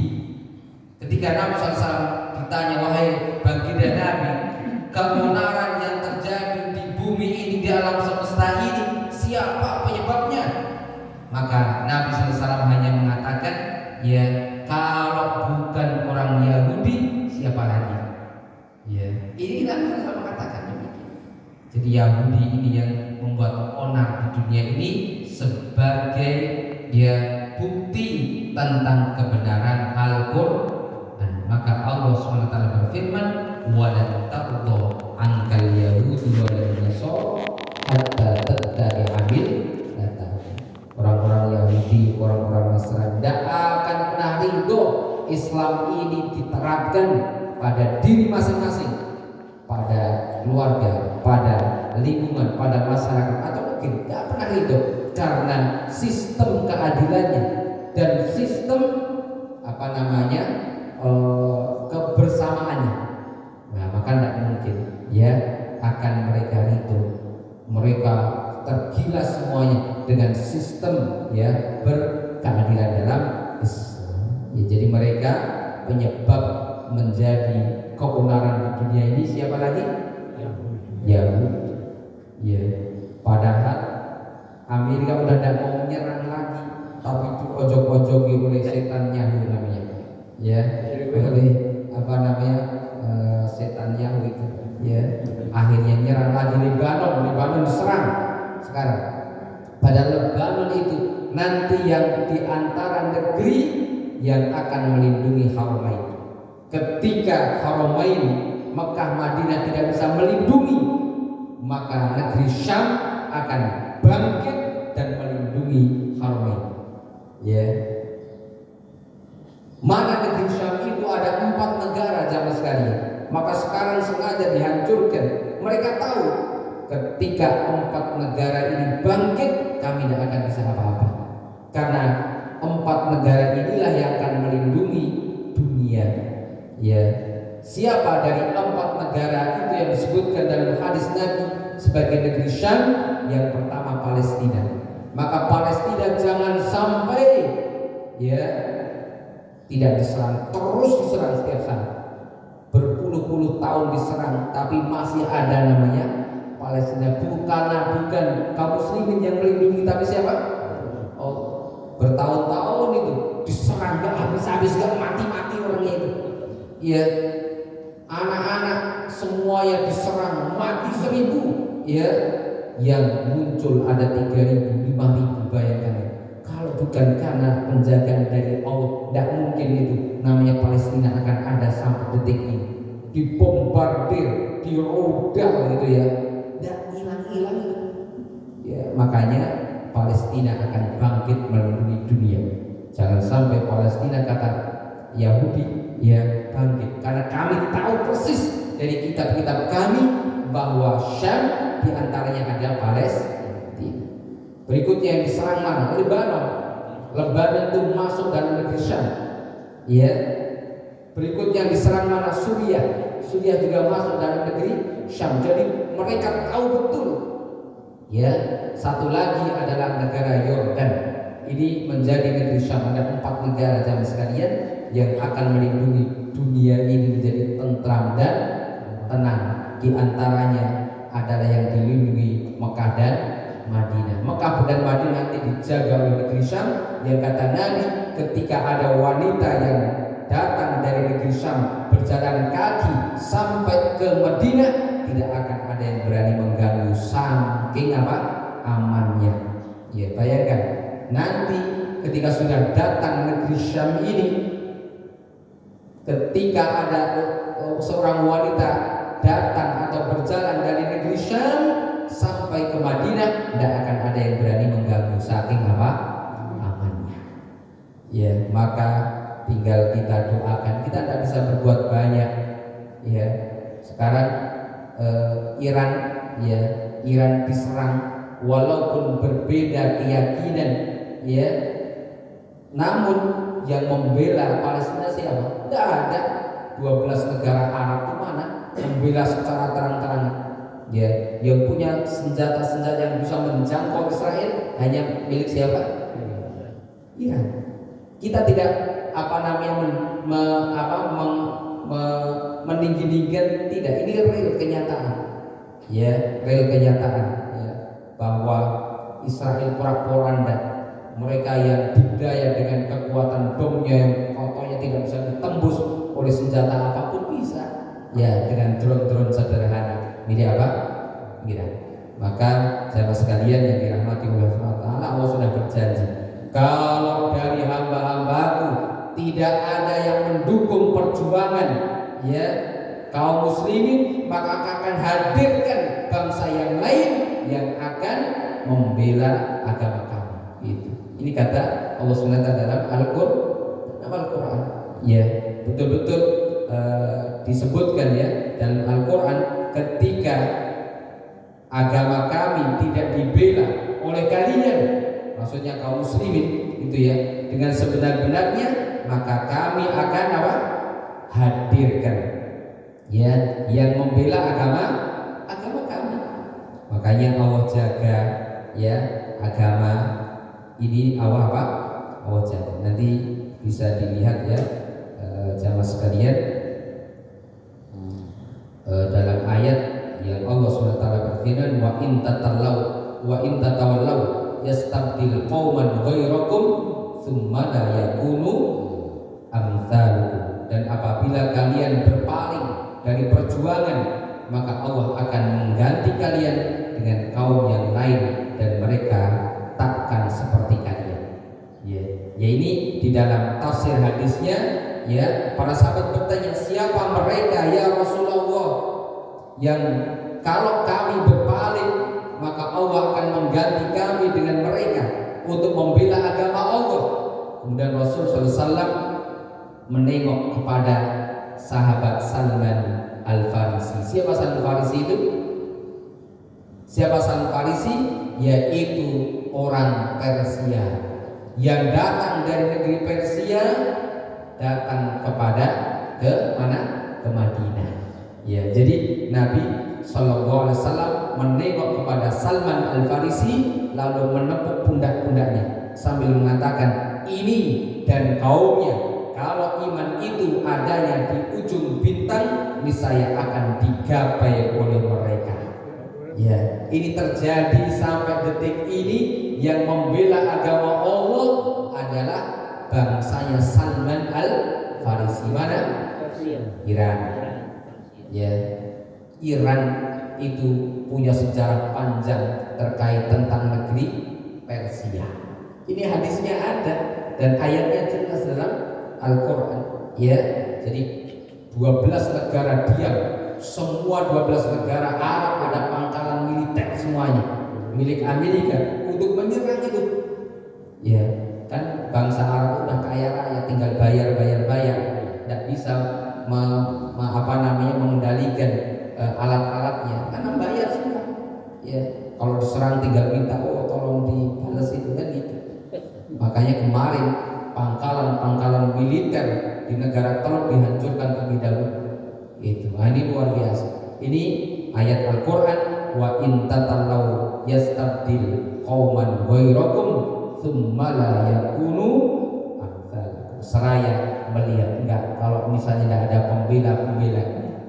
Ketika Nabi SAW ditanya, wahai baginda Nabi, keonaran yang terjadi di bumi ini, di alam semesta ini, siapa penyebabnya? Maka Nabi SAW hanya mengatakan, ya kalau bukan orang Yahudi, siapa lagi? Ya, ini Nabi SAW mengatakan demikian. Jadi Yahudi ini yang membuat onar di dunia ini sebagai ya bukti tentang kebenaran Al-Qur'an. Maka Allah SWT berfirman, walan taqdu ankal yahudi walan nasara hatta tattabi'a millatahum. Orang-orang Yahudi, orang-orang Nasrani tidak akan pernah ridho Islam ini diterapkan pada diri masing-masing, pada keluarga, pada lingkungan, pada masyarakat, atau mungkin tidak pernah ridho karena sistem keadilannya dan sistem kebersamaannya. Nah, maka tidak mungkin ya akan mereka ridho. Mereka tergila semuanya dengan sistem ya berkeadilan dalam Islam. Ya, jadi mereka penyebab menjadi keonaran di dunia ini siapa lagi? Yahudi. Ya, padahal Amerika udah tidak mau menyerang lagi, tapi itu ojok-ojoki oleh setan Yahudi namanya. Ya, oleh setan Yahudi itu. Ya, akhirnya nyerang lagi Lebanon diserang sekarang. Pada Lebanon itu nanti yang di antara negeri yang akan melindungi Haramain. Ketika Haramain Mekah Madinah tidak bisa melindungi, maka negeri Syam akan bangkit dan melindungi Haramain. Ya. Mana negeri Syam itu ada 4 negara zaman sekalian. Maka sekarang sengaja dihancurkan. Mereka tahu ketika 4 negara ini bangkit, kami tidak akan bisa apa-apa. Karena 4 negara inilah yang akan melindungi dunia. Ya, siapa dari 4 negara itu yang disebutkan dalam hadis Nabi sebagai negeri Syam? Yang pertama Palestina. Maka Palestina jangan sampai ya tidak diserang, terus diserang setiap saat. Berpuluh-puluh tahun diserang, tapi masih ada namanya Palestina. Bukan kaum muslimin yang melindungi, tapi siapa? Oh, bertahun-tahun itu diserang, gak habis-habis, gak mati-mati orangnya itu. Ya, anak-anak semua yang diserang, mati 1000. Ya, yang muncul ada 3.000, 5.000, bayangkan. Kalau bukan karena penjagaan dari Allah, tidak mungkin itu namanya Palestina akan ada sampai detik ini. Dibombardir, dirodal gitu ya, tidak hilang-hilang itu. Ya, makanya Palestina akan bangkit melindungi dunia. Jangan sampai Palestina kata Yahudi ya bangkit, karena kami tahu persis dari kitab-kitab kami bahwa Syam diantaranya ada Palestina. Berikutnya yang diserang mana? Lebanon. Lebanon itu masuk dalam negeri Syam. Ya. Berikutnya yang diserang mana? Suriah. Suriah juga masuk dalam negeri Syam. Jadi mereka tahu betul. Ya. Satu lagi adalah negara Yordan. Ini menjadi negeri Syam. Ada 4 negara jamaah sekalian yang akan melindungi dunia ini menjadi tentram dan tenang. Di antaranya adalah yang dilindungi Mekah dan Madinah. Mekah dan Madinah nanti dijaga oleh negeri Syam. Yang kata Nabi, ketika ada wanita yang datang dari negeri Syam berjalan kaki sampai ke Madinah, tidak akan ada yang berani mengganggu, saking apa? Amannya. Ya, bayangkan nanti ketika sudah datang negeri Syam ini, ketika ada seorang wanita datang atau berjalan dari negeri Syam sampai ke Madinah, tidak akan ada yang berani mengganggu, saking apa? Amannya. Ya, maka tinggal kita doakan. Kita tidak bisa berbuat banyak. Ya, sekarang Iran, ya, Iran diserang, walaupun berbeda keyakinan, ya, namun yang membela Palestina siapa? Tidak ada. 12 negara Arab itu mana membela secara terang-terangan? Ya, yang punya senjata-senjata yang bisa menjangkau Israel hanya milik siapa? Iran. Kita tidak meninggi-ninggikan, tidak. Ini real kenyataan. Ya, real kenyataan. Ya, bahwa Israel porak-poranda, mereka yang didaya dengan kekuatan bomnya yang kokohnya tidak bisa ditembus oleh senjata apapun bisa. Ya, dengan drone-drone sederhana. Milik apa? Iran. Maka sahabat sekalian yang dirahmati oleh Allah, Allah sudah berjanji, kalau dari hamba-hambaku tidak ada yang mendukung perjuangan, ya, kaum muslimin, maka akan hadirkan bangsa yang lain yang akan membela agama kami. Itu. Ini kata Allah SWT dalam Al-Quran. Ya, betul-betul disebutkan ya dalam Al-Quran, ketika agama kami tidak dibela oleh kalian, maksudnya kaum muslimin itu ya, dengan sebenar-benarnya, maka kami akan apa? Hadirkan ya yang membela agama kami. Makanya Allah jaga ya agama ini, Allah jaga. Nanti bisa dilihat ya jamaah sekalian dalam ayat yang Allah SWT berfirman, wa in tatawallaw yastabdil qauman ghairakum tsumma la yakunu amsalukum. Dan apabila kalian berpaling dari perjuangan, maka Allah akan mengganti kalian dengan kaum yang lain dan mereka takkan seperti kalian. Ya ini di dalam tafsir hadisnya ya, para sahabat bertanya, siapa mereka ya Rasulullah yang kalau kami berpaling maka Allah akan mengganti kami dengan mereka untuk membela agama Allah. Kemudian Rasul SAW menengok kepada sahabat Salman Al-Farisi. Siapa Salman Al-Farisi itu? Siapa Salman Al-Farisi? Yaitu orang Persia yang datang dari negeri Persia, datang ke mana? Ke Madinah. Ya, jadi Nabi SAW menengok kepada Salman Al-Farisi lalu menepuk pundak-pundaknya sambil mengatakan, ini dan kaumnya, kalau iman itu adanya di ujung bintang, niscaya akan digapai oleh mereka. Ya, ini terjadi sampai detik ini. Yang membela agama Allah adalah bangsanya Salman Al-Farisi. Mana? Iran. Ya, Iran itu punya sejarah panjang terkait tentang negeri Persia. Ini hadisnya ada dan ayatnya jelas dalam Al-Quran. Ya, jadi 12 negara diam, semua 12 negara Arab ada pangkalan militer semuanya milik Amerika untuk menyerang itu. Ya, kan bangsa Arab udah kaya raya, tinggal bayar, tidak bisa mengendalikan alat-alatnya karena bayar semua. Ya, kalau diserang tinggal minta, tolong dibalas itu kan gitu. Makanya kemarin pangkalan militer di negara Teluk dihancurkan terlebih dahulu. Itu, nah ini luar biasa. Ini ayat Al-Quran, wa in tatallaw yastabdil qauman ghairakum tsumma la yakunu amsalakum. Seraya melihat enggak, kalau misalnya tidak ada pembela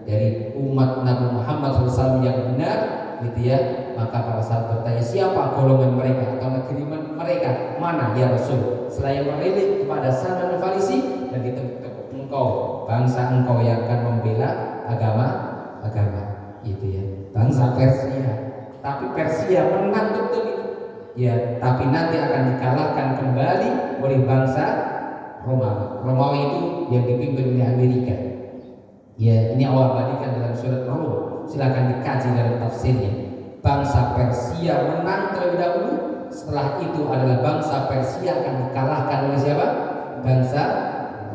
dari umat Nabi Muhammad SAW yang benar, gitu ya, maka para sahabat bertanya, siapa golongan mereka atau negeri mereka mana ya Rasul? Selain melirik kepada Salman Al-Farisi dan ditepuk, engkau bangsa engkau yang akan membela agama itu ya, bangsa Persia. Tapi Persia menang betul itu ya, tapi nanti akan dikalahkan kembali oleh bangsa Romawi itu yang dipimpin oleh Amerika. Ya, ini Allah abadikan dalam surat Rum. Silakan dikaji dalam tafsirnya. Bangsa Persia menang terlebih dahulu. Setelah itu adalah bangsa Persia akan dikalahkan oleh siapa? Bangsa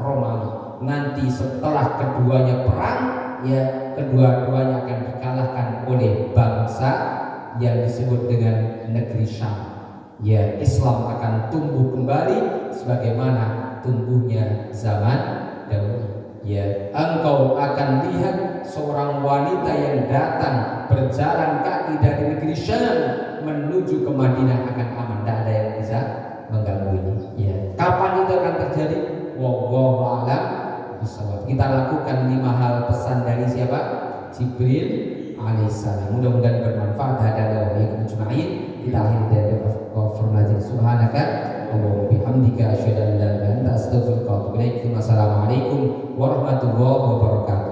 Romawi. Nanti setelah keduanya perang, ya kedua-duanya akan dikalahkan oleh bangsa yang disebut dengan negeri Syam. Ya, Islam akan tumbuh kembali sebagaimana tumbuhnya zaman dahulu. Ya, engkau akan lihat seorang wanita yang datang berjalan kaki dari negeri Syam menuju ke Madinah akan aman, tidak ada yang bisa mengganggu ini. Ya, kapan itu akan terjadi? Wallahu a'lam bishawab. Kita lakukan 5 hal pesan dari siapa? Jibril alaihissalam. Mudah-mudahan bermanfaat. Hadallahi wa iyyakum ajma'in. Kita akhiri dari konfirmasi subhanaka Allahumma bihamdika asyhadu an la ilaha illa anta astaghfiruka wa atubu ilaik. Wassalamualaikum warahmatullahi wabarakatuh.